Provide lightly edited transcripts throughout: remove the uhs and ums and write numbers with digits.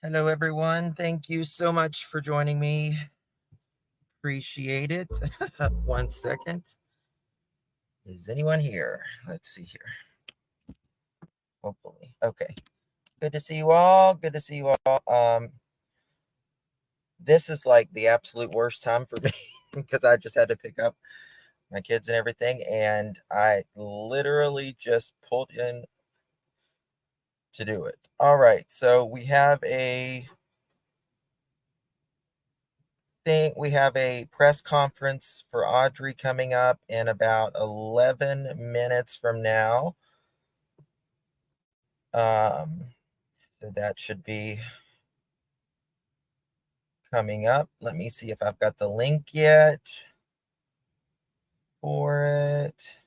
Hello, everyone. Thank you so much for joining me. Appreciate it. 1 second. Is anyone here? Let's see here. Hopefully. Okay. Good to see you all. Good to see you all. This is like the absolute worst time for me because I just had to pick up my kids and everything, and I literally just pulled in to do it. All right. So we have a press conference for Audrey coming up in about 11 minutes from now. So that should be coming up. Let me see if I've got the link yet for it.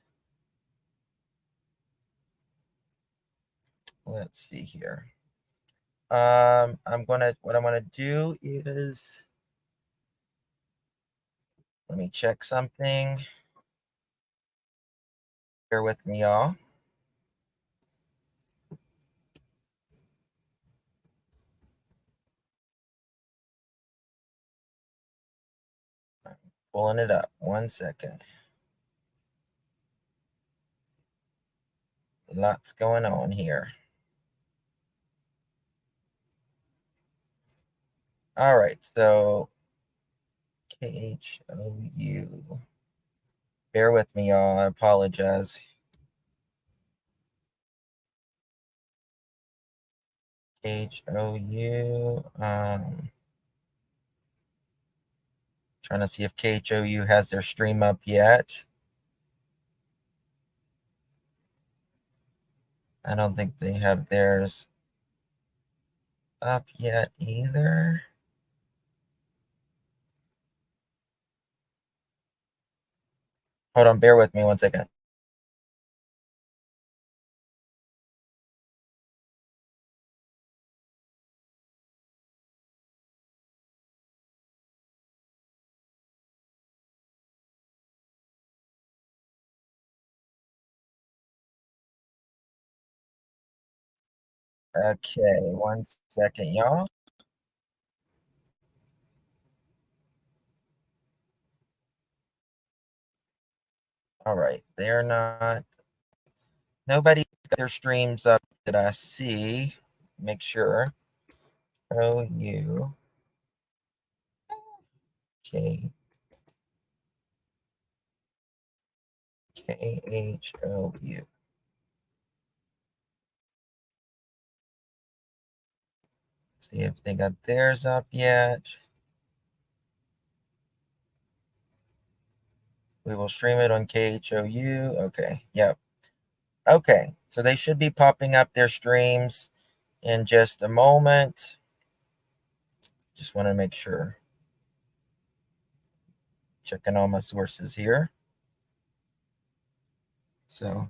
Let's see here. What I'm gonna do is let me check something. Bear with me, y'all. I'm pulling it up. 1 second. Lots going on here. All right, so KHOU. Bear with me, y'all. I apologize. KHOU. Trying to see if KHOU has their stream up yet. I don't think they have theirs up yet either. Hold on, bear with me 1 second. Okay, 1 second, y'all. All right, they're not. Nobody's got their streams up that I see. Make sure. OU. K. KHOU. See if they got theirs up yet. We will stream it on KHOU. Okay, yep. Okay, so they should be popping up their streams in just a moment. Just want to make sure. Checking all my sources here. So,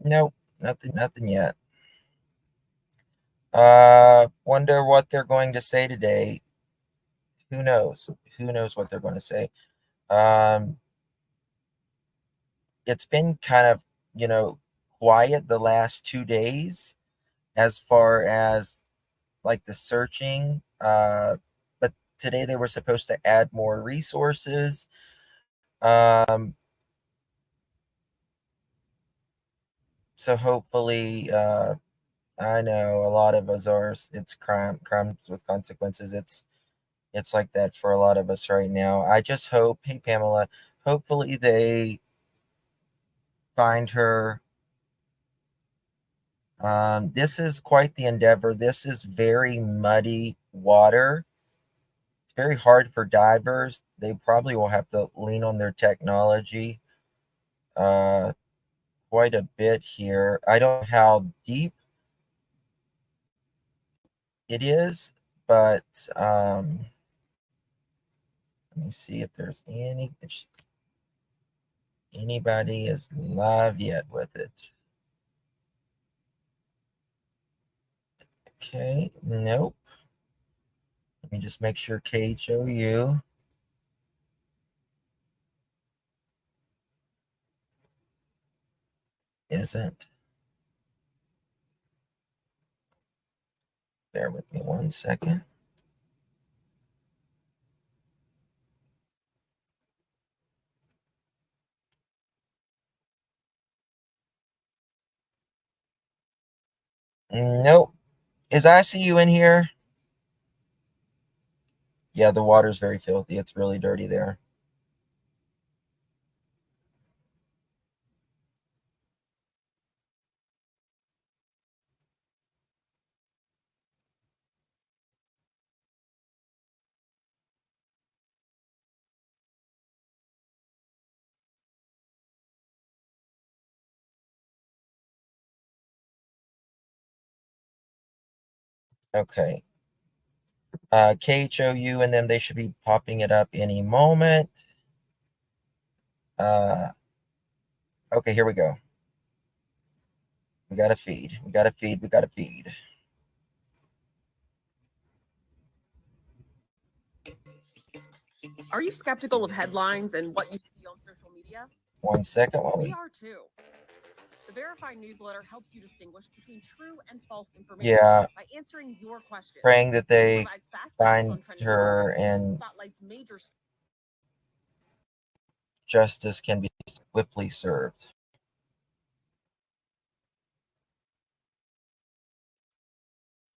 nope, nothing yet. Wonder what they're going to say today. Who knows? Who knows what they're going to say? It's been kind of, quiet the last 2 days as far as like the searching. But today they were supposed to add more resources. So hopefully, I know a lot of us are. It's crimes with consequences. It's like that for a lot of us right now. I just hope. Hey, Pamela. Hopefully they find her. This is quite the endeavor. This is very muddy water. It's very hard for divers. They probably will have to lean on their technology uh, quite a bit here. I don't know how deep it is, but let me see if there's anybody is live yet with it. Okay, nope. Let me just make sure KHOU isn't. Bear with me 1 second. Nope. Is ICU in here? Yeah, the water's very filthy. It's really dirty there. Okay. KHOU and them, they should be popping it up any moment. Okay, here we go. We got to feed. We got to feed. We got to feed. Are you skeptical of headlines and what you see on social media? 1 second while We are too. The Verified newsletter helps you distinguish between true and false information by answering your questions. Praying that they Provides fast find on trending her topics and spotlights major justice can be swiftly served.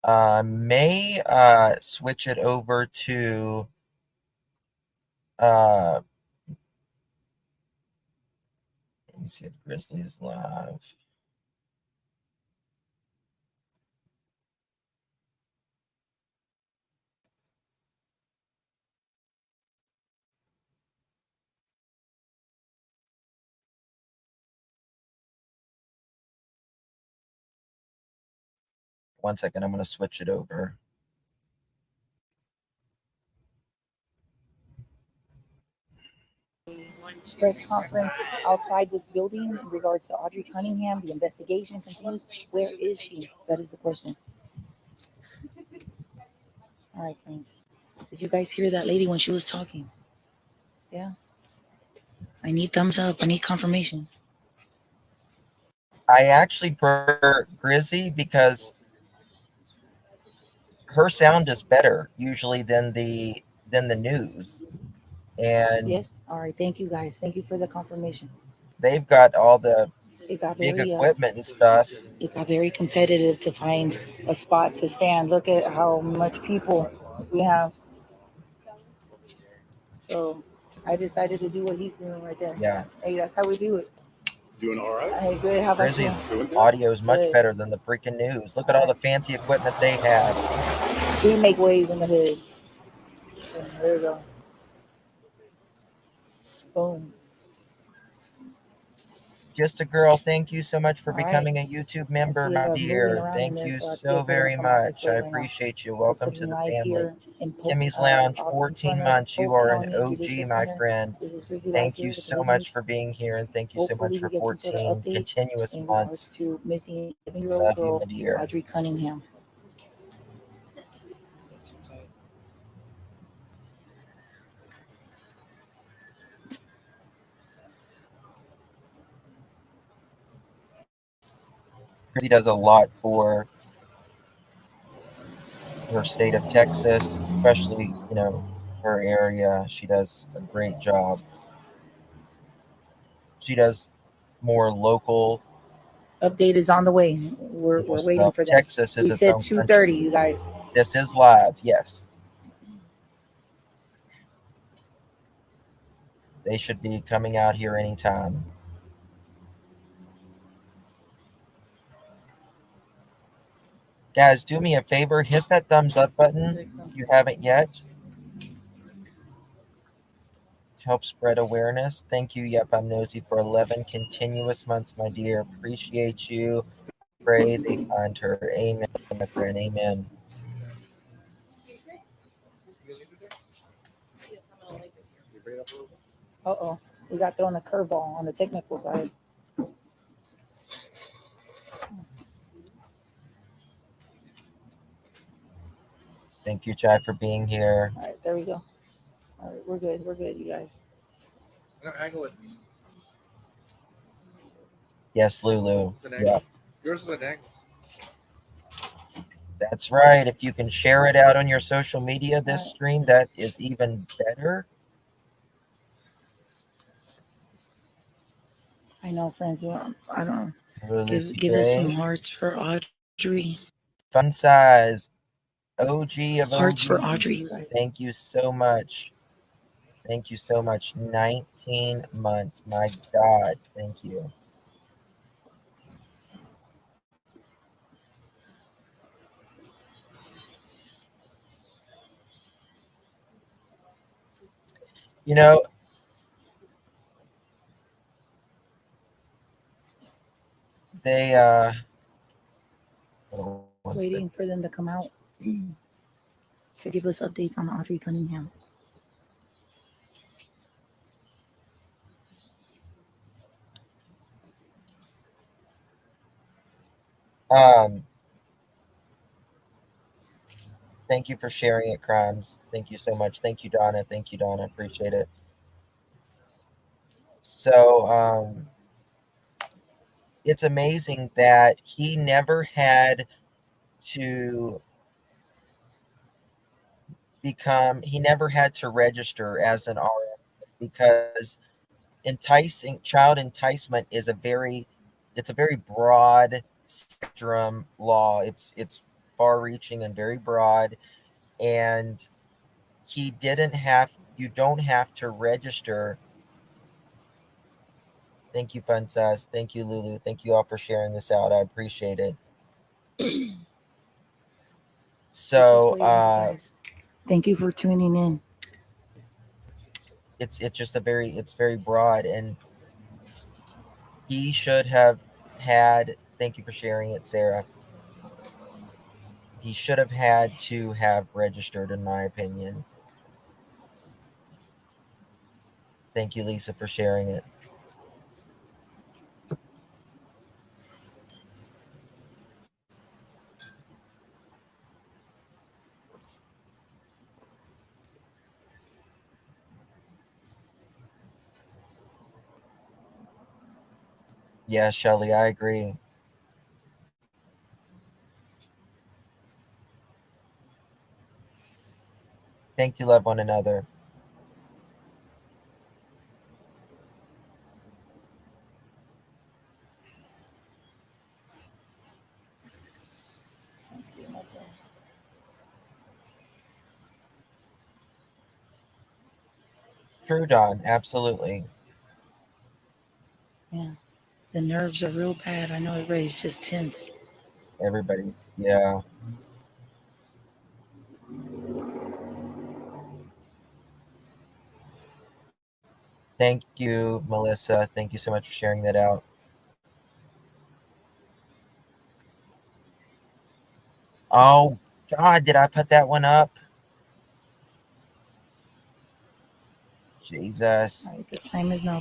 May switch it over to let me see if Grizzly's live. One second, I'm going to switch it over. Press conference outside this building in regards to Audrey Cunningham. The investigation continues. Where is she? That is the question. All right, friends. Did you guys hear that lady when she was talking? Yeah. I need thumbs up. I need confirmation. I actually prefer Grizzy because her sound is better usually than the news. And yes. All right. Thank you, guys. Thank you for the confirmation. They've got all the big very equipment and stuff. It got very competitive to find a spot to stand. Look at how much people we have. So I decided to do what he's doing right there. Yeah. Hey, that's how we do it. Doing all right? Hey, good. How about Grizzy's you? audio is much Good. better than the freaking news. Look at all the fancy equipment they have. We make waves in the hood. So there we go. Boom. Just a girl, thank you so much for All right. becoming a YouTube member, my moving dear. around in Thank there, you so I so guess they're gonna very come out this much. way I right now. appreciate you. We're Welcome putting to the live family. here in Kimmy's Lounge, out in 14 front of months. You Polk are an County OG, Judicial my Center. friend. This is Drizzy Live Thank here you with the so good much news. for being here, and thank you so Hopefully much for we get some sort of 14 update continuous in regards months. to missing 11-year-old Love you, girl my dear. Audrey Cunningham. She does a lot for her state of Texas, especially, her area. She does a great job. She does more local Update is on the way. We're waiting stuff. for them. Texas is We its said own 2:30, country. you guys. This is live, yes. They should be coming out here anytime. Guys, do me a favor, hit that thumbs up button if you haven't yet. Help spread awareness. Thank you, Yep, I'm Nosy, for 11 continuous months, my dear. Appreciate you. Pray they find her. Amen, my friend. Amen. Uh-oh. We got thrown a curveball on the technical side. Thank you, Chai, for being here. All right, there we go. All right, we're good. We're good, you guys. No, angle it. Yes, Lulu. It's an Yeah, angle. Yours is an angle. that's right. If you can share it out on your social media, All this right. stream, that is even better. I know, friends. I don't Lulu give us some CJ. hearts for Audrey. Fun size. OG of Hearts for Audrey, OGs. you guys. Thank you so much. Thank you so much. 19 months. My God. Thank you. You know, they hold on one second. Waiting for them to come out to give us updates on Audrey Cunningham. Um, thank you for sharing it, Crimes. Thank you so much. Thank you, Donna. Thank you, Donna. Appreciate it. So, it's amazing that to he never had to register as an RM because enticing child enticement is a very broad spectrum law. It's far reaching and very broad, and he didn't have you don't have to register. Thank you, Funsas. Thank you, Lulu. Thank you all for sharing this out. I appreciate it. We're just So waiting, you guys. Thank you for tuning in. it's just it's very broad, and he should have had. Thank you for sharing it, Sarah. He should have had to have registered, in my opinion. Thank you, Lisa, for sharing it. Yeah, Shelly, I agree. Thank you, love one another. Let's see what the- True, Don, absolutely. Yeah, the nerves are real bad. I know everybody's just tense. Everybody's, yeah. Thank you, Melissa. Thank you so much for sharing that out. Oh, God, did I put that one up? Jesus. All right, the time is now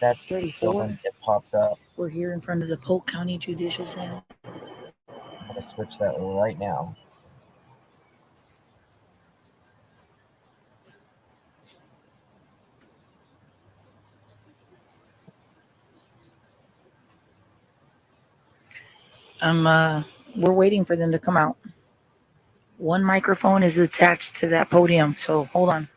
That's the 2:34. one that popped up. We're here in front of the Polk County Judicial Center. I'm going to switch that right now. We're waiting for them to come out. One microphone is attached to that podium, so hold on.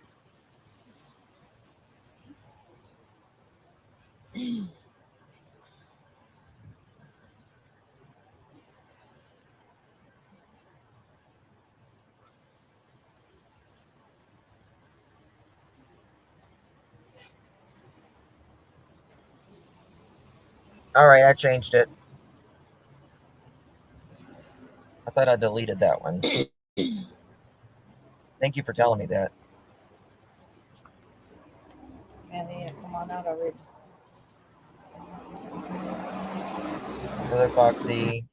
All right, I changed it. I thought I deleted that one. Thank you for telling me that. Man, they need to come on out already. Hello, Foxy.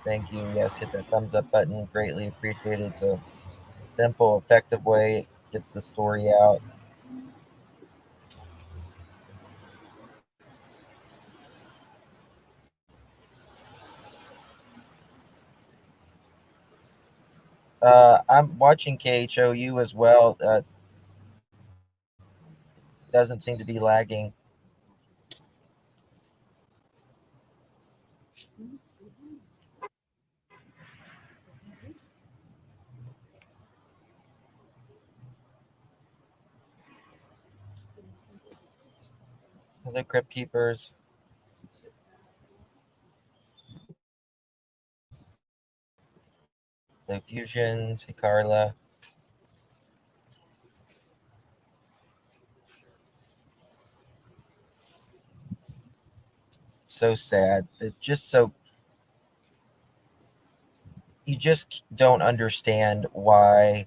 Thank you. Yes, hit that thumbs up button. Greatly appreciated. It's a simple, effective way. It gets the story out. I'm watching KHOU as well. Doesn't seem to be lagging. The Crypt Keepers. The Fusions. Hey, Carla. So sad. It's just so you just don't understand why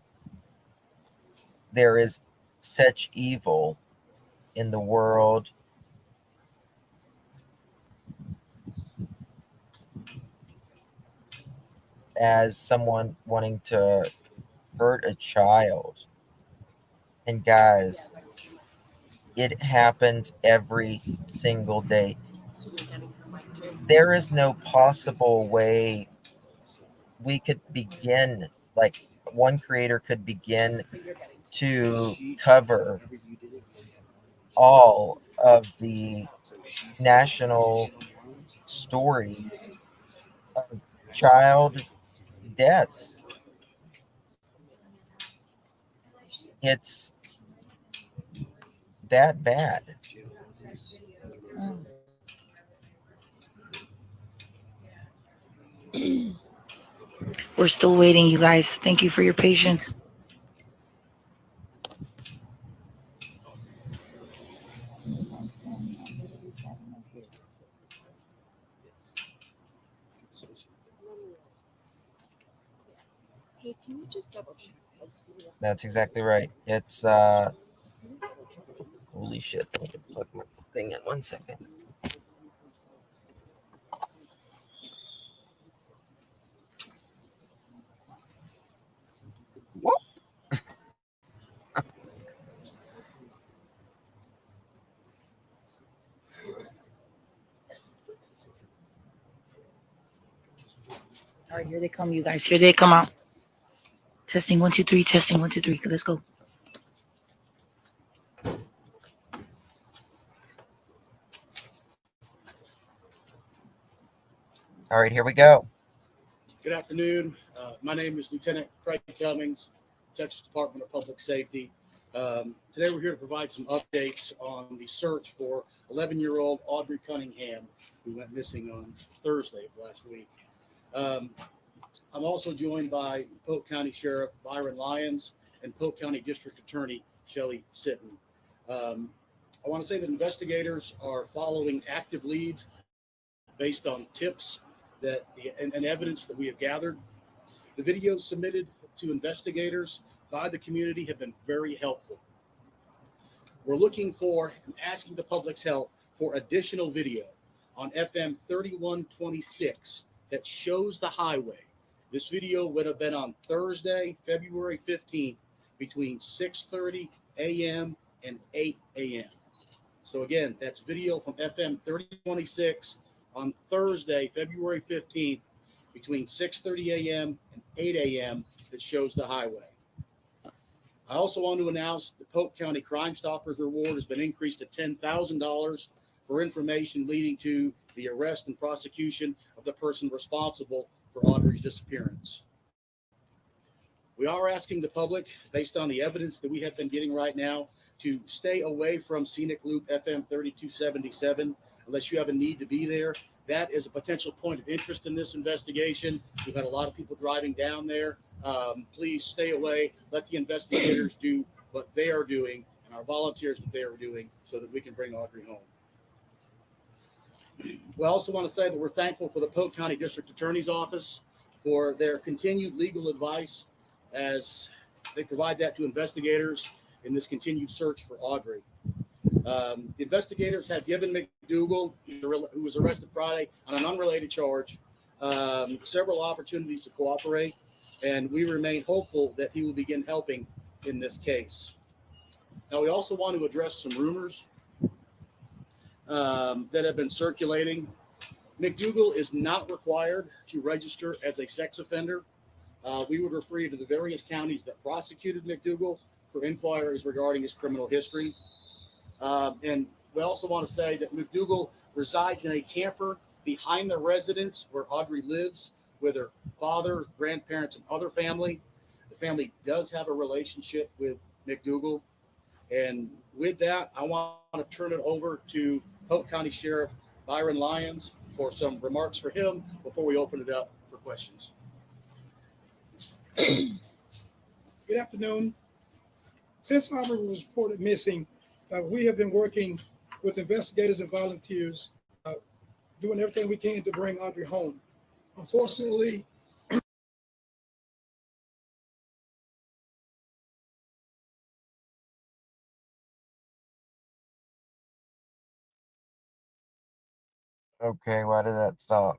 there is such evil in the world as someone wanting to hurt a child. And guys, it happens every single day. There is no possible way we could begin, like, one creator could begin to cover all of the national stories of child deaths. It's that bad. We're still waiting, you guys. Thank you for your patience. Hey, can you just double check? That's exactly right. It's holy shit. Let me plug my thing in 1 second. Whoop. All right, here they come, you guys. Here they come out. Testing 1 2 3. Testing 1 2 3. Let's go. All right, here we go. Good afternoon. My name is Lieutenant Craig Cummings, Texas Department of Public Safety. Today we're here to provide some updates on the search for 11-year-old Audrey Cunningham, who went missing on Thursday of last week. I'm also joined by Polk County Sheriff Byron Lyons and Polk County District Attorney Shelley Sitton. I want to say that investigators are following active leads based on tips and evidence that we have gathered. The videos submitted to investigators by the community have been very helpful. We're looking for and asking the public's help for additional video on FM 3126 that shows the highway. This video would have been on Thursday, February 15th, between 6:30 a.m. and 8 a.m. So again, that's video from FM 3026 on Thursday, February 15th, between 6:30 a.m. and 8 a.m. that shows the highway. I also want to announce the Polk County Crime Stoppers reward has been increased to $10,000 for information leading to the arrest and prosecution of the person responsible for Audrey's disappearance. We are asking the public, based on the evidence that we have been getting right now, to stay away from Scenic Loop FM 3277 unless you have a need to be there. That is a potential point of interest in this investigation. We've had a lot of people driving down there. Please stay away. Let the investigators do what they are doing and our volunteers what they are doing so that we can bring Audrey home. We also want to say that we're thankful for the Polk County District Attorney's Office for their continued legal advice as they provide that to investigators in this continued search for Audrey. The investigators have given McDougal, who was arrested Friday on an unrelated charge, several opportunities to cooperate, and we remain hopeful that he will begin helping in this case. Now, we also want to address some rumors that have been circulating. McDougal is not required to register as a sex offender. we would refer you to the various counties that prosecuted McDougal for inquiries regarding his criminal history. And we also want to say that McDougal resides in a camper behind the residence where Audrey lives with her father, grandparents, and other family. The family does have a relationship with McDougal. And with that, I want to turn it over to Polk County Sheriff Byron Lyons for some remarks for him before we open it up for questions. Good afternoon. Since Aubrey was reported missing, we have been working with investigators and volunteers, doing everything we can to bring Audrey home. Unfortunately, Okay, why did that stop?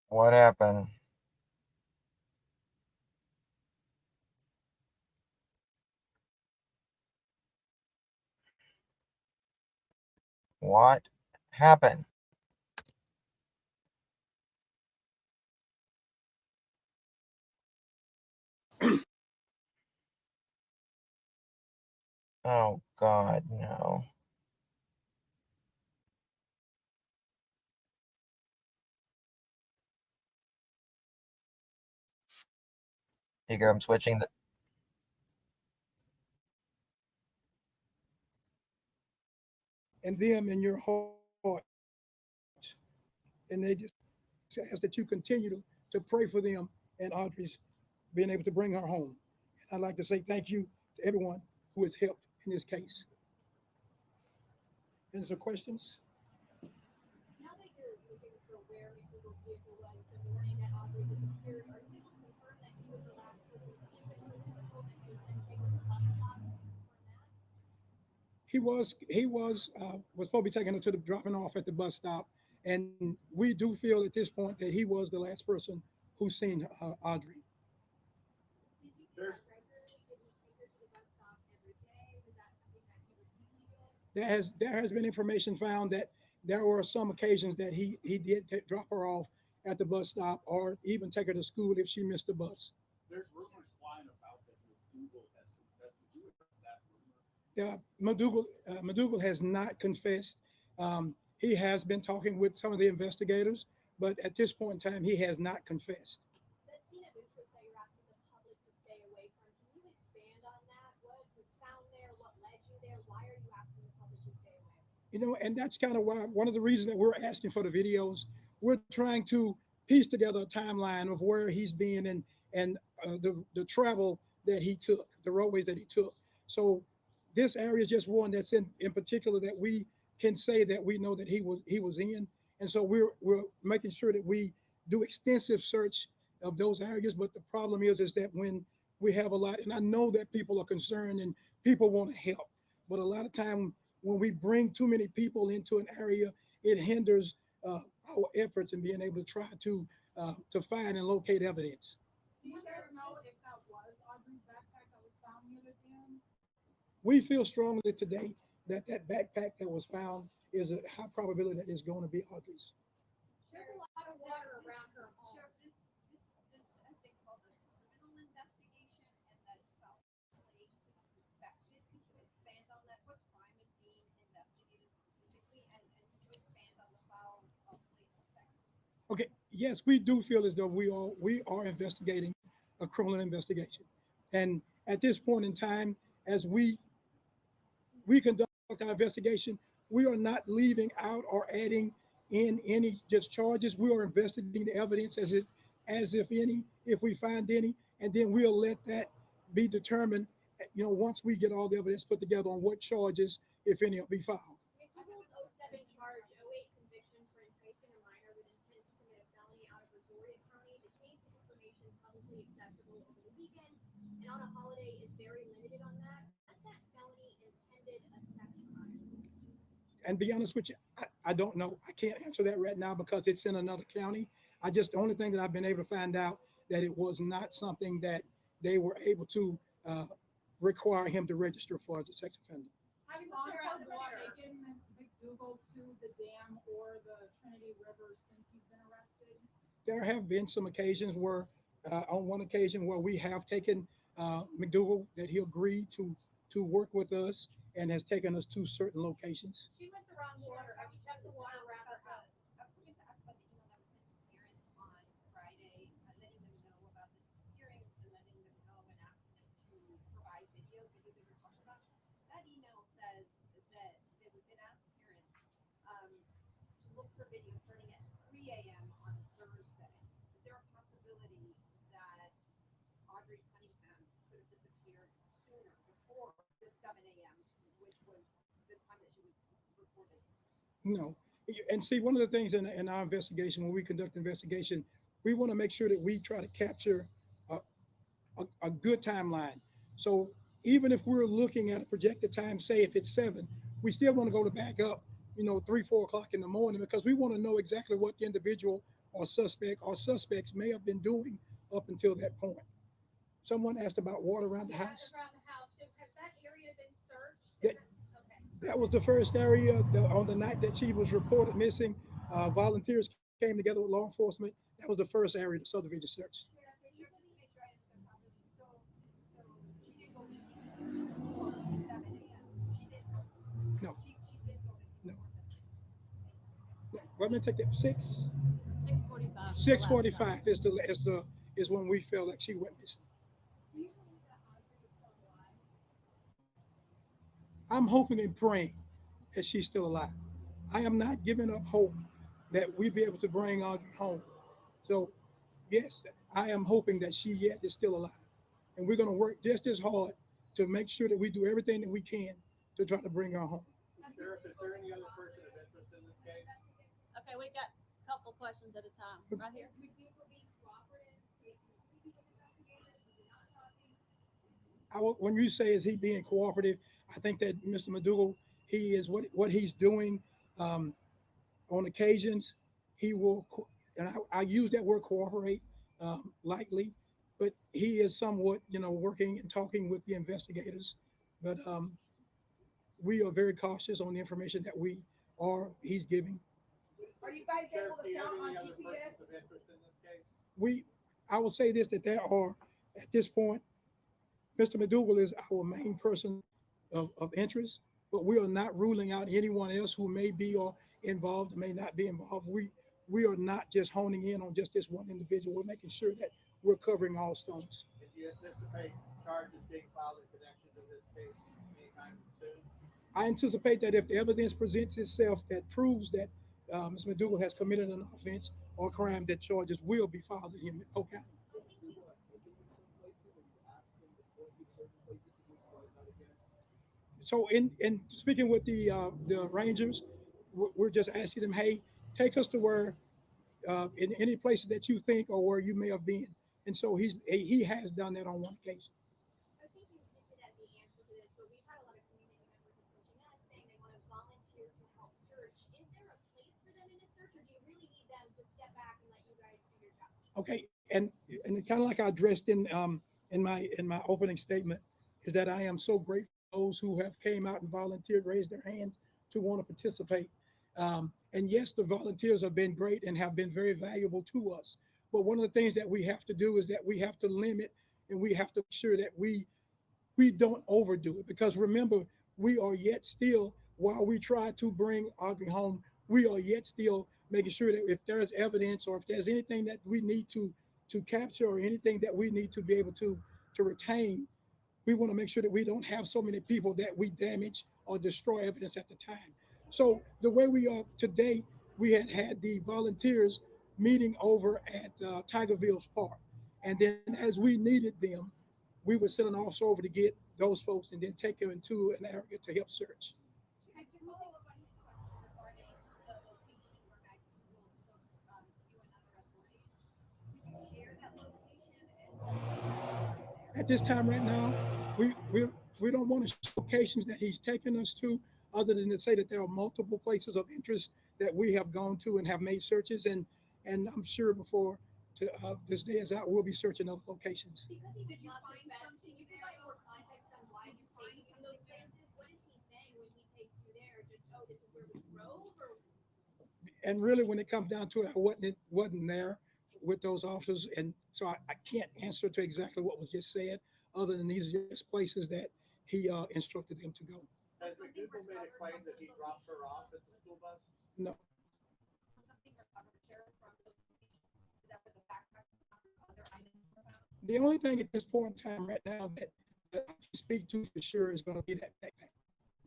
What happened? What happened? Oh God, no. Here, I'm switching the. and them in your heart, and they just ask that you continue to pray for them and Audrey's being able to bring her home. And I'd like to say thank you to everyone who has helped in this case. Any other questions? Now that you're looking for where McDougal's vehicle was the morning that Audrey disappeared, are you able to confirm that he was the last person seen with her vehicle, that he was sent to the bus stop? He was supposed to be taking her to the dropping off at the bus stop, and we do feel at this point that he was the last person who seen Audrey. Did you do that regularly? Did he take her to the bus stop every day? Was that something that he routinely did? There has been information found that there were some occasions that he did drop her off at the bus stop or even take her to school if she missed the bus. There's rumors flying about that McDougal has confessed. Would you address that rumor? McDougal has not confessed. He has been talking with some of the investigators, but at this point in time, he has not confessed. That scene of interest that you're asking the public to stay away from, can you expand on that? What was found there? What led you there? Why are you asking the public to stay away? And that's kind of why one of the reasons that we're asking for the videos. We're trying to piece together a timeline of where he's been and the travel that he took, the roadways that he took. So this area is just one that's in particular that we can say that we know that he was in, and so we're making sure that we do extensive search of those areas. But the problem is that when we have a lot, and I know that people are concerned and people want to help, but a lot of time when we bring too many people into an area, it hinders our efforts in being able to try to find and locate evidence. Do you guys know if that was Audrey's backpack that was found near the dam? We feel strongly today that that backpack that was found is a high probability that it's going to be Audrey's. There's a lot of water around her home. Sheriff, this I think called the criminal investigation and that foul play suspected. Could you expand on that? What crime is being investigated specifically, and could you expand on the foul play suspected? Okay, yes, we do feel as though we are investigating a criminal investigation, and at this point in time, as we conduct our investigation, we are not leaving out or adding in any just charges. We are investigating the evidence as if any, if we find any, and then we'll let that be determined. Once we get all the evidence put together on what charges, if any, will be filed. McDougal's '07 charge, '08 conviction for enticing a minor with intent to commit a felony out of Brazoria County. The case information publicly accessible over the weekend and on a holiday is very limited on that. Was that felony intended a sex crime? And be honest with you, I don't know. I can't answer that right now because it's in another county. The only thing that I've been able to find out that it was not something that they were able to require him to register for as a sex offender. Have you gone around the water? Taken McDougal go to the dam or the Trinity River since he's been arrested? There have been some occasions where, on one occasion where we have taken McDougal, that he agreed to work with us and has taken us to certain locations. She lives around water. Have you checked the water around her house? I was going to ask about the email that was sent to parents on Friday, letting them know about the disappearance and letting them know and asking them to provide videos they were talking about. That email says that they would then ask parents to look for videos starting at 3 a.m. on Thursday. Is there a possibility that Audrey Cunningham could have disappeared sooner, before the 7 a.m., which was the time that she was reported? No. And see, one of the things in our investigation, when we conduct investigation, we want to make sure that we try to capture a, a good timeline. So even if we're looking at a projected time, say if it's 7, we still want to go to back up, 3, 4 o'clock in the morning, because we want to know exactly what the individual or suspects may have been doing up until that point. Someone asked about water around the house. Around the house. Has that area been searched? That, Okay. that was the first area on the night that she was reported missing. Volunteers came together with law enforcement. That was the first area the subdivision search. Make sure I understand properly. So she did go missing before 7 a.m. She did go. No, She did go missing no, before 7 a.m. no. Let me take that. 6:45. 6:45 is when we felt like she went missing. Do you believe that Audrey is still alive? I'm hoping and praying that she's still alive. I am not giving up hope that we be able to bring Audrey home. So, yes, I am hoping that she yet is still alive. And we're going to work just as hard to make sure that we do everything that we can to try to bring her home. Sheriff, is there any other person of interest in this case? Okay, we got a couple questions at a time. Right here. Would you be cooperative? Is he speaking with investigators? Is he not talking? When you say is he being cooperative, I think that Mr. McDougal, he is what he's doing um, on occasions. He will, and I use that word cooperate lightly, but he is somewhat, working and talking with the investigators. But we are very cautious on the information that he's giving. Are you guys Sheriff, able do to you have count on any other GPS? persons of interest in this case? I will say this, that there are, at this point, Mr. McDougal is our main person of interest, but we are not ruling out anyone else who may be or involved or may not be involved. We are not just honing in on just this one individual. We're making sure that we're covering all stones. And do you anticipate charges being filed in connection to this case anytime soon? I anticipate that if the evidence presents itself that proves that Mr. McDougal has committed an offense or crime, that charges will be filed in Polk County. So in speaking with the Rangers, we're just asking them, hey, take us to where in any places that you think or where you may have been. And so he has done that on one occasion. I think you hinted at the answer to this, but we've had a lot of community members approaching us saying they want to volunteer to help search. Is there a place for them in this search, or do you really need them to step back and let you guys do your job? Okay, and kind of like I addressed in my opening statement, is that I am so grateful for those who have came out and volunteered, raised their hands to want to participate. And yes, the volunteers have been great and have been very valuable to us. But one of the things that we have to do is that we have to limit and we have to make sure that we don't overdo it, because remember, we are yet still, while we try to bring Audrey home, we are yet still making sure that if there's evidence or if there's anything that we need to capture or anything that we need to be able to retain, we want to make sure that we don't have so many people that we damage or destroy evidence at the time. So the way we are today, we had the volunteers meeting over at Tigerville's Park, and then as we needed them, we would send an officer over to get those folks and then take them into an area to help search. And to follow up on his question regarding the location where McDougal took you and other authorities, could you share that location and what was there? At this time right now, we don't want to show locations that he's taken us to, other than to say that there are multiple places of interest that we have gone to and have made searches, and I'm sure before this day is out, we'll be searching other locations. Because he did not confess, can you provide more context on why you've taken him to those places? What is he saying when he takes you there? Just, oh, this is where we drove, or And really, when it comes down to it, I wasn't there with those officers, and so I can't answer to exactly what was just said, other than these are just places that he instructed them to go. Has the Google made a claim that he dropped her off at the school bus? No, something recovered, Sheriff, from those locations? Is that where the backpacks and other items were found? the only thing at this point in time right now that I can speak to for sure is going to be that backpack.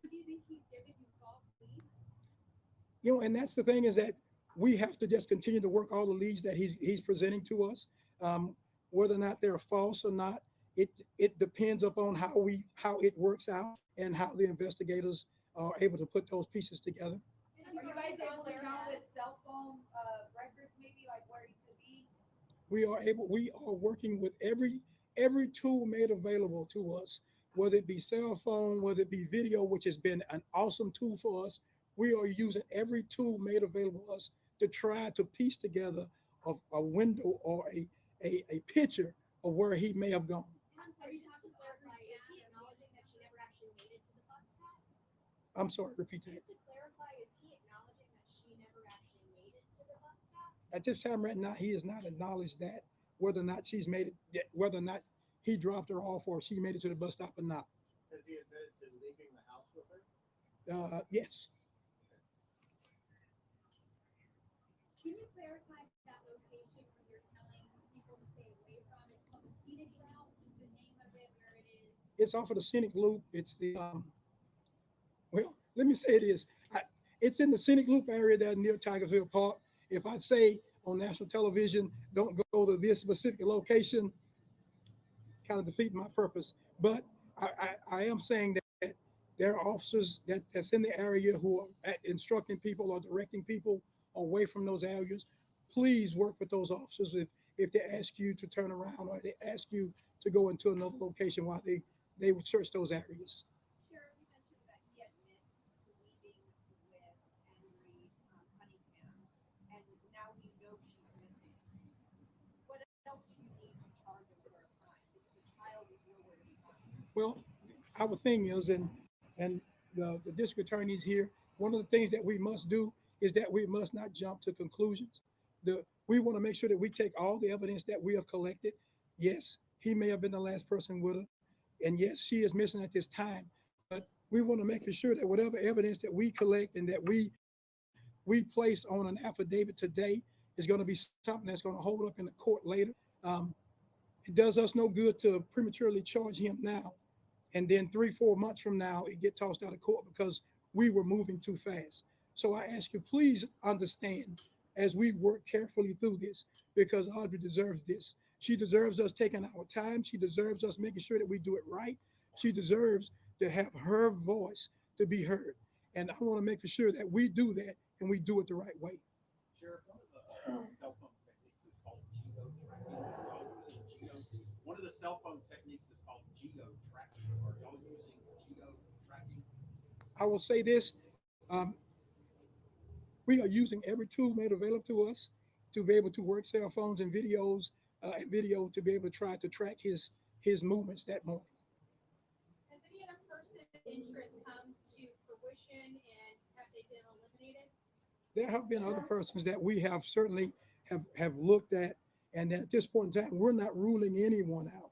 Do you think he's giving you false leads? And that's the thing is that we have to just continue to work all the leads that he's presenting to us. Um, Whether or not they're false or not, it depends upon how it works out and how the investigators are able to put those pieces together. Are you guys able to count with cell phone records, maybe like where he could be? We are working with every tool made available to us, whether it be cell phone, whether it be video, which has been an awesome tool for us. We are using every tool made available to us to try to piece together a window or a picture of where he may have gone. I'm sorry, just to clarify, is he acknowledging that she never actually made it to the bus stop? I'm sorry, repeat that. Just to clarify, is he acknowledging that she never actually made it to the bus stop? At this time right now, he has not acknowledged that, whether or not she's made it, whether or not he dropped her off or she made it to the bus stop or not. Has he admitted to leaving the house with her? Yes. Can you clarify that location where you're telling people to stay away from? It's called the scenic route, is the name of it, where it is? It's off of the scenic loop. It's the well, let me say it is. It's in the scenic loop area there near Tigersville Park. If I say on national television, don't go to this specific location, kind of defeat my purpose. But I am saying that there are officers that's in the area who are instructing people or directing people away from those areas. Please work with those officers if they ask you to turn around or they ask you to go into another location while they would search those areas. Sheriff, you mentioned that he admits to leaving with Henry Cunningham, and now we know she's missing. What else do you need to charge him for a crime? Because the child is nowhere to be found. Well, our thing is, and the district attorneys here, one of the things that we must do is that we must not jump to conclusions. We want to make sure that we take all the evidence that we have collected. Yes, he may have been the last person with her, and yes, she is missing at this time. But we want to make sure that whatever evidence that we collect and that we place on an affidavit today is going to be something that's going to hold up in the court later. Um, it does us no good to prematurely charge him now and then 3 4 months from now it get tossed out of court because we were moving too fast. So I ask you, please understand as we work carefully through this, because Audrey deserves this. She deserves us taking our time. She deserves us making sure that we do it right. She deserves to have her voice to be heard. And I want to make for sure that we do that and we do it the right way. Sheriff, one of the cell phone techniques is called geo tracking. Are y'all using geo? One of the cell phone techniques is called geo tracking. Are y'all using geo tracking? I will say this. We are using every tool made available to us to be able to work cell phones and videos and video to be able to try to track his movements that morning. Has any other person interest come to fruition, and have they been eliminated? There have been other persons that we have certainly have looked at, and at this point in time, we're not ruling anyone out.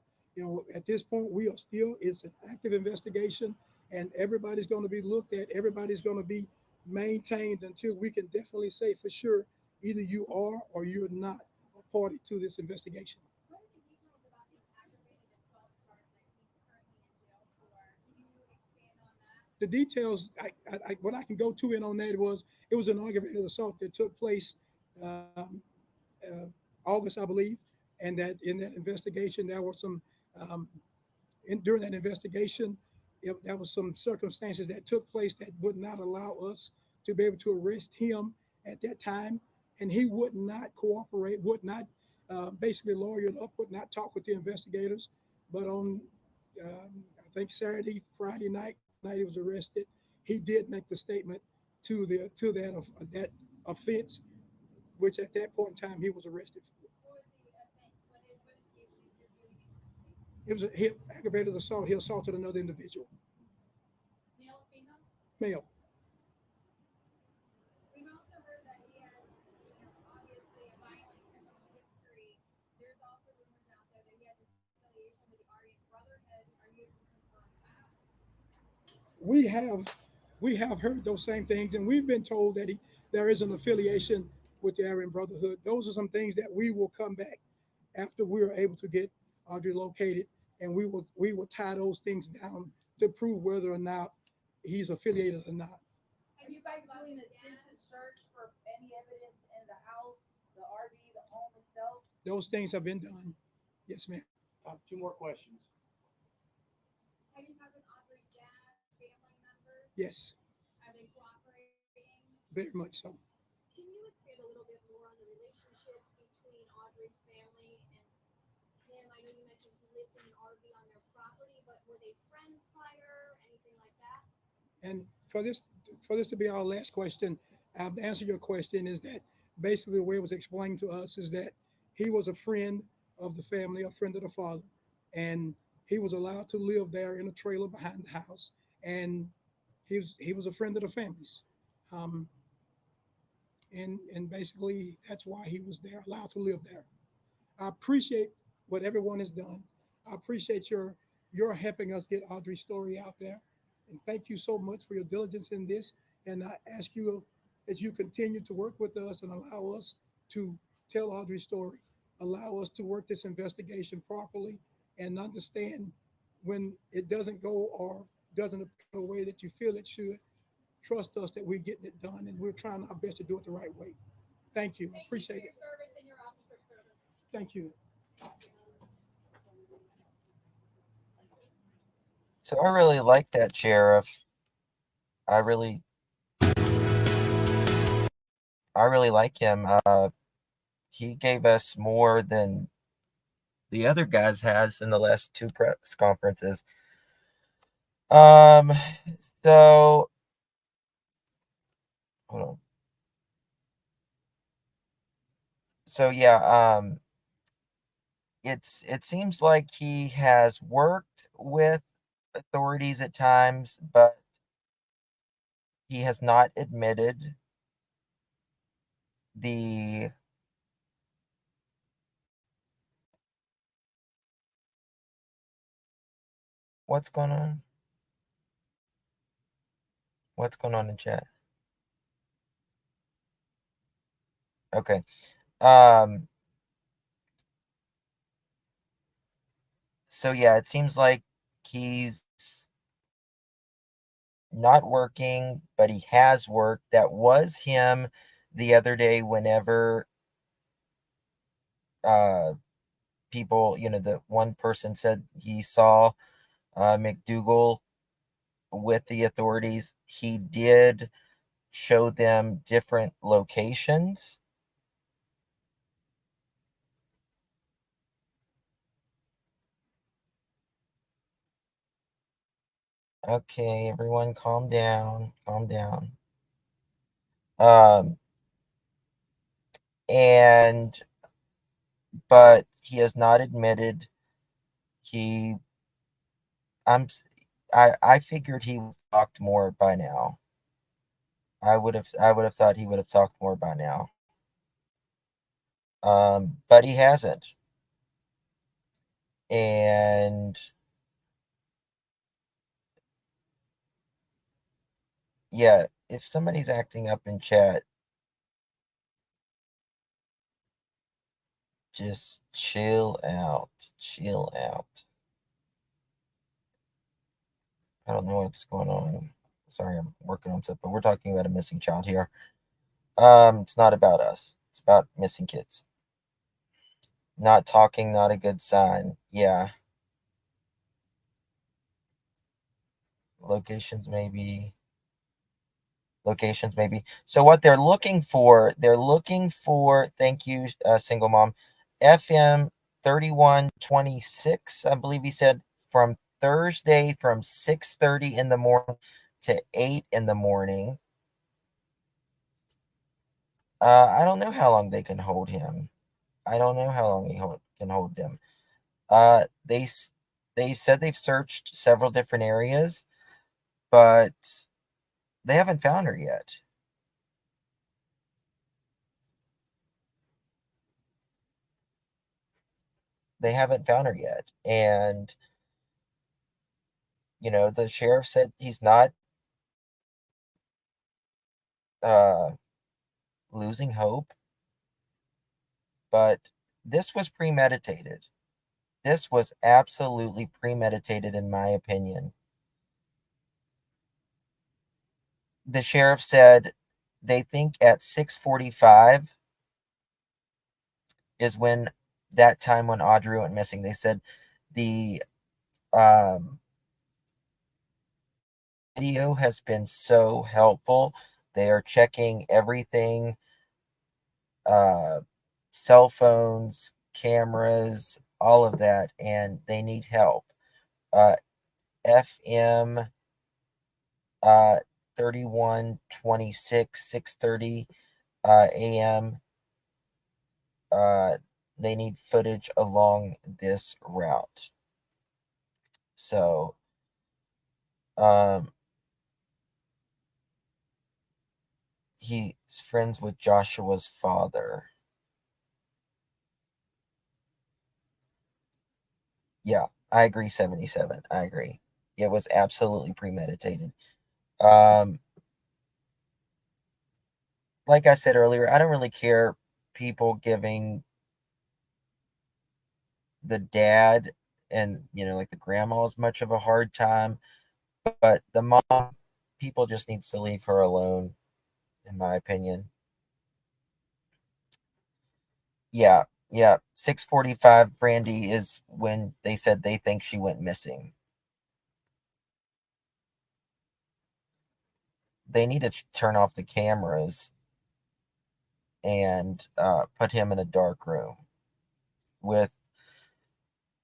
At this point, we are still, it's an active investigation, and everybody's going to be looked at. Everybody's going to be maintained until we can definitely say for sure either you are or you're not a party to this investigation. What are the details about the aggravated assault charge that he's currently in jail for? Can you expand on that? The details, what I can go to in on that was it was an aggravated assault that took place uh, August, I believe, and that in that investigation there were some during that investigation, there was some circumstances that took place that would not allow us to be able to arrest him at that time, and he would not cooperate, would not basically lawyer it up, would not talk with the investigators. But on I think Friday night he was arrested. He did make the statement to that offense, which at that point in time he was arrested for. What was the offense? What is he accused of doing exactly? It was aggravated assault. He assaulted another individual, Male, female? male. we have we have heard those same things, and we've been told that there is an affiliation with the Aryan Brotherhood. Those are some things that we will come back after we are able to get Audrey located, and we will tie those things down to prove whether or not he's affiliated or not. Are you guys doing an extensive search for any evidence in the house, the RV, the home itself? Those things have been done. Yes, ma'am. Two more questions. Have you talked with Audrey's dad, family members? Yes, Are they cooperating? very much so. Can you expand a little bit more on the relationship between Audrey's family and him? I know you mentioned he lives in an RV on their property, but were they friends prior? Anything like that? And for this to be our last question, to answer your question is that basically the way it was explained to us is that he was a friend of the family, a friend of the father, and he was allowed to live there in a trailer behind the house, and he was a friend of the families, um, and basically that's why he was there, allowed to live there. I appreciate what everyone has done. I appreciate your helping us get Audrey's story out there. And thank you so much for your diligence in this. And I ask you as you continue to work with us and allow us to tell Audrey's story, allow us to work this investigation properly and understand when it doesn't go or doesn't appear the way that you feel it should. Trust us that we're getting it done and we're trying our best to do it the right way. Thank you. Thank you for Appreciate your it. service and your officer service. Thank you. So I really like that sheriff. I really, I really like him. He gave us more than the other guys has in the last two press conferences. Um, so hold on. So yeah, it seems like he has worked with authorities at times, but he has not admitted the what's going on? What's going on in chat? Okay. Um so yeah, it seems like he's not working, but he has worked. That was him the other day whenever uh people, the one person said he saw McDougal with the authorities. He did show them different locations. Okay, everyone calm down. Calm down. Um and but he has not admitted he I'm I figured he would have talked more by now. I would have thought he would have talked more by now. But he hasn't. And yeah, if somebody's acting up in chat, just chill out. Chill out. I don't know what's going on. Sorry, I'm working on something. We're talking about a missing child here. It's not about us. It's about missing kids. Not talking, not a good sign. Yeah. Locations maybe. Locations maybe. So what they're looking for, thank you, single mom, FM 3126, I believe he said, from Thursday from 6:30 in the morning to 8 in the morning. I don't know how long they can hold him. I don't know how long can hold them. They said they've searched several different areas, but they haven't found her yet. They haven't found her yet, and the sheriff said he's not uh, losing hope, but this was premeditated. This was absolutely premeditated, in my opinion. The sheriff said they think at 6:45 is when that time when Audrey went missing. They said the um, video has been so helpful. They are checking everything, uh, cell phones, cameras, all of that, and they need help. Uh, FM 3126, 6:30 AM. Uh, they need footage along this route. So, um, he's friends with Joshua's father. Yeah, I agree. 77. I agree. It was absolutely premeditated. Um, like I said earlier, I don't really care people giving the dad and like the grandma as much of a hard time, but the mom, people just needs to leave her alone, in my opinion. Yeah, yeah. 6:45, Brandy, is when they said they think she went missing. They need to turn off the cameras and put him in a dark room with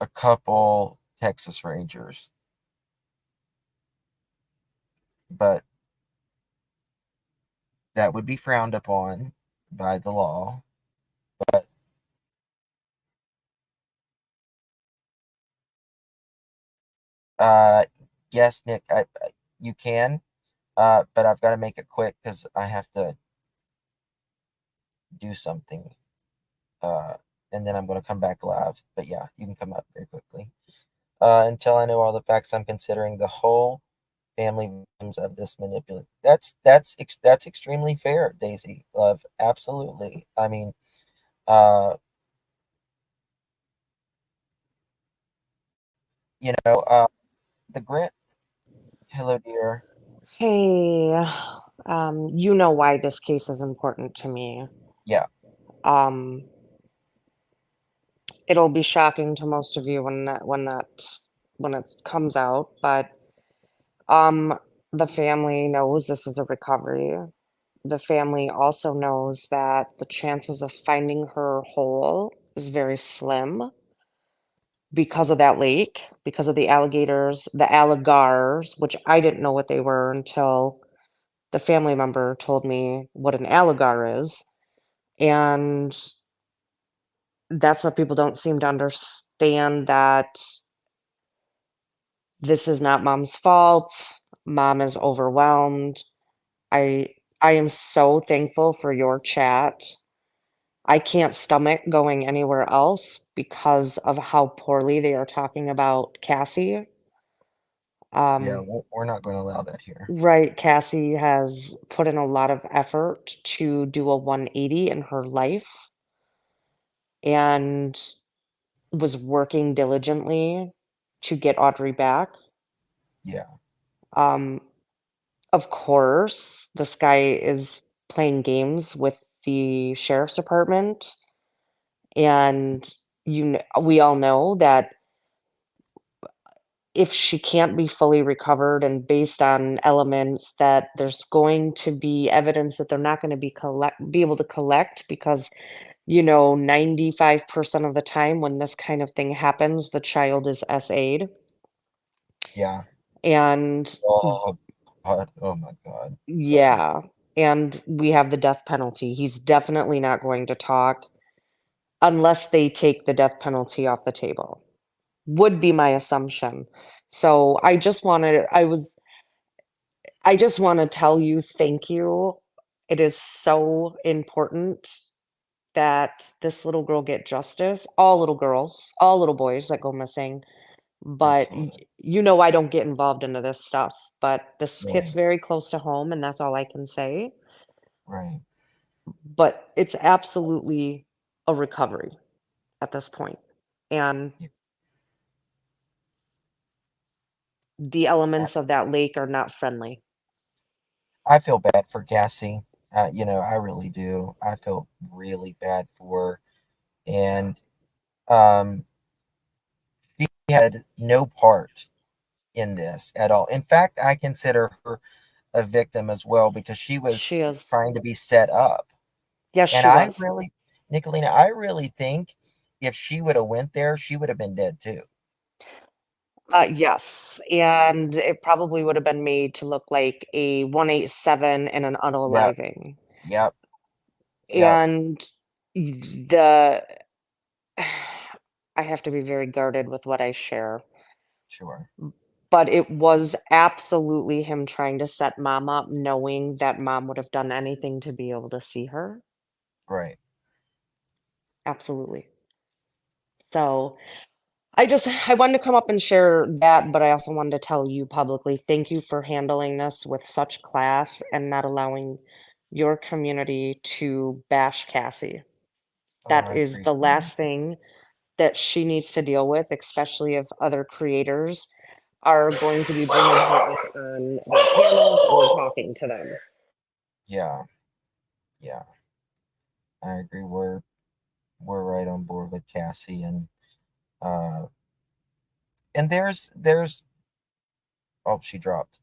a couple Texas Rangers. But that would be frowned upon by the law. But uh, yes, Nick, you can, but I've got to make it quick because I have to do something. Uh, and then I'm going to come back live. But yeah, you can come up very quickly. Until I know all the facts, I'm considering the whole family victims of this manipulation. That's extremely fair, Daisy. Love, absolutely. I mean, uh, uh, the grant. Hello, dear. Hey, you know why this case is important to me. Yeah, Um, it'll be shocking to most of you when it comes out, but um, the family knows this is a recovery. The family also knows that the chances of finding her whole is very slim because of that lake, because of the alligators, the alligars, which I didn't know what they were until the family member told me what an alligar is. And that's what people don't seem to understand, that this is not mom's fault. Mom is overwhelmed. I I am so thankful for your chat. I can't stomach going anywhere else because of how poorly they are talking about Cassie. yeah. Um, We're not going to allow that here. right, Cassie has put in a lot of effort to do a 180 in her life and was working diligently to get Audrey back. Yeah, Um, of course, this guy is playing games with the sheriff's department, and we all know that if she can't be fully recovered and based on elements that there's going to be evidence that they're not going to be able to collect because 95% of the time when this kind of thing happens, the child is SA'd. yeah. And Oh God. Oh my God. Sorry. yeah, and we have the death penalty. He's definitely not going to talk unless they take the death penalty off the table, would be my assumption. So I just want to tell you thank you. It is so important that this little girl get justice. All little girls, all little boys that go missing But Absolutely. you know I don't get involved into this stuff, but this hits Right. very close to home, and that's all I can say. Right. But it's absolutely a recovery at this point, and Yeah. the elements of that lake are not friendly. I feel bad for Cassie. I really do. I feel really bad for her. And um, she had no part in this at all. In fact, I consider her a victim as well because she was She is. trying to be set up. Yes, And she I was. really, Nicolina, I really think if she would have went there, she would have been dead too. Yes, and it probably would have been made to look like a 187 and an Yep. unaliving. Yep. Yep. And the I have to be very guarded with what I share, Sure. but it was absolutely him trying to set mom up, knowing that mom would have done anything to be able to see her. Right. Absolutely. So I wanted to come up and share that, but I also wanted to tell you publicly, thank you for handling this with such class and not allowing your community to bash Cassie. Oh, That I is the appreciate it. last thing that she needs to deal with, especially if other creators are going to be bringing her up on their panels or talking to them. Yeah. Yeah. I agree. We're right on board with Cassie uh and there's oh, she dropped.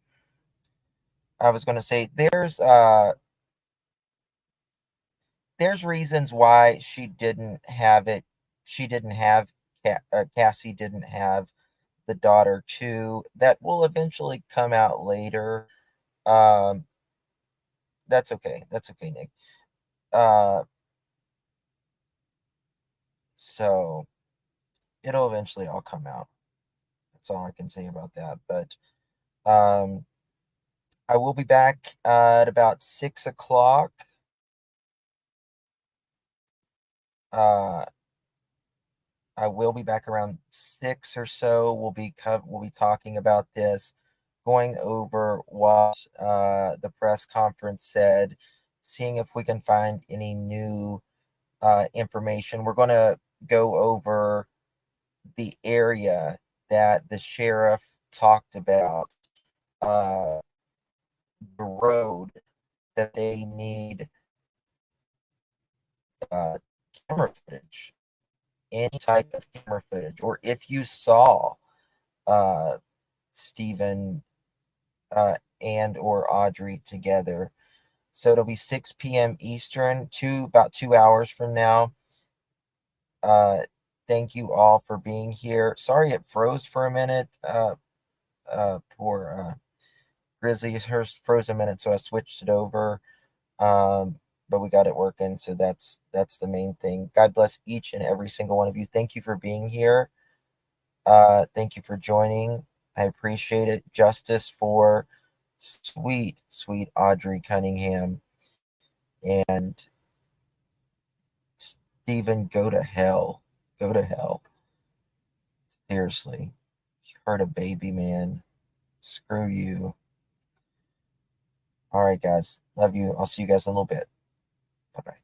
I was going to say there's reasons why she didn't have it. She didn't have Cassie didn't have the daughter too. That will eventually come out later. Um, that's okay. That's okay, Nick. Uh, so it'll eventually all come out. That's all I can say about that. But um, I will be back at about 6 o'clock. Uh, I will be back around 6 or so. We'll be talking about this, going over what the press conference said, seeing if we can find any new information. We're going to go over the area that the sheriff talked about, uh, the road that they need uh, camera footage, any type of camera footage, or if you saw uh, Stephen and or Audrey together. So it'll be 6 p.m. Eastern, about 2 hours from now. Uh, thank you all for being here. Sorry it froze for a minute. Poor Grizzly, hers froze a minute, so I switched it over. But we got it working, so that's the main thing. God bless each and every single one of you. Thank you for being here. Thank you for joining. I appreciate it. Justice for sweet, sweet Audrey Cunningham. And Stephen, go to hell. Go to hell. Seriously. You hurt a baby, man. Screw you. All right, guys. Love you. I'll see you guys in a little bit. Bye bye.